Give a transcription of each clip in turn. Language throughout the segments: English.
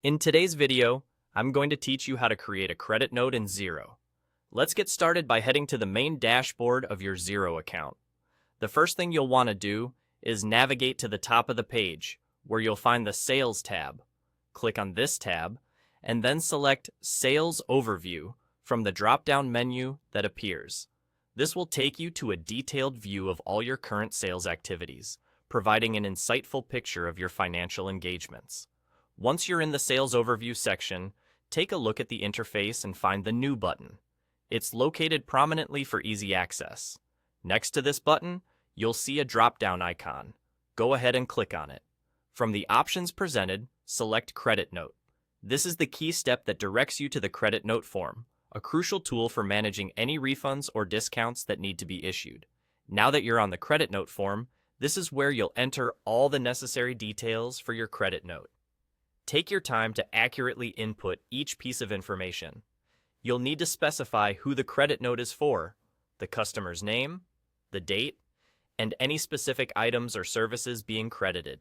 In today's video, I'm going to teach you how to create a credit note in Xero. Let's get started by heading to the main dashboard of your Xero account. The first thing you'll want to do is navigate to the top of the page, where you'll find the Sales tab. Click on this tab, and then select Sales Overview from the drop-down menu that appears. This will take you to a detailed view of all your current sales activities, providing an insightful picture of your financial engagements. Once you're in the Sales Overview section, take a look at the interface and find the New button. It's located prominently for easy access. Next to this button, you'll see a drop-down icon. Go ahead and click on it. From the options presented, select Credit Note. This is the key step that directs you to the Credit Note form, a crucial tool for managing any refunds or discounts that need to be issued. Now that you're on the Credit Note form, this is where you'll enter all the necessary details for your credit note. Take your time to accurately input each piece of information. You'll need to specify who the credit note is for, the customer's name, the date, and any specific items or services being credited.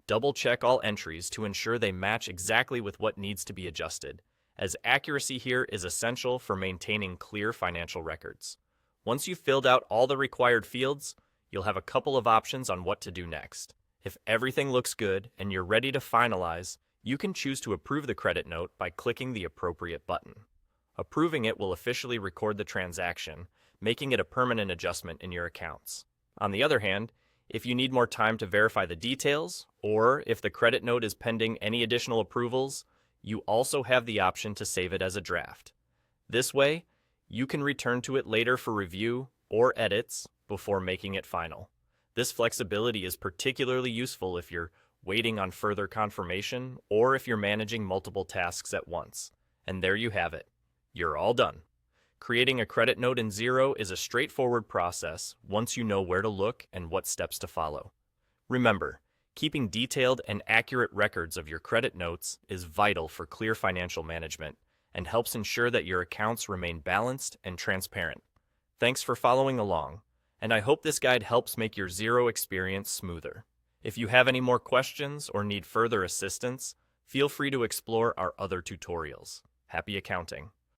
Double-check all entries to ensure they match exactly with what needs to be adjusted, as accuracy here is essential for maintaining clear financial records. Once you've filled out all the required fields, you'll have a couple of options on what to do next. If everything looks good and you're ready to finalize, you can choose to approve the credit note by clicking the appropriate button. Approving it will officially record the transaction, making it a permanent adjustment in your accounts. On the other hand, if you need more time to verify the details, or if the credit note is pending any additional approvals, you also have the option to save it as a draft. This way, you can return to it later for review or edits before making it final. This flexibility is particularly useful if you're waiting on further confirmation or if you're managing multiple tasks at once. And there you have it. You're all done. Creating a credit note in Xero is a straightforward process once you know where to look and what steps to follow. Remember, keeping detailed and accurate records of your credit notes is vital for clear financial management and helps ensure that your accounts remain balanced and transparent. Thanks for following along, and I hope this guide helps make your Xero experience smoother. If you have any more questions or need further assistance, feel free to explore our other tutorials. Happy accounting!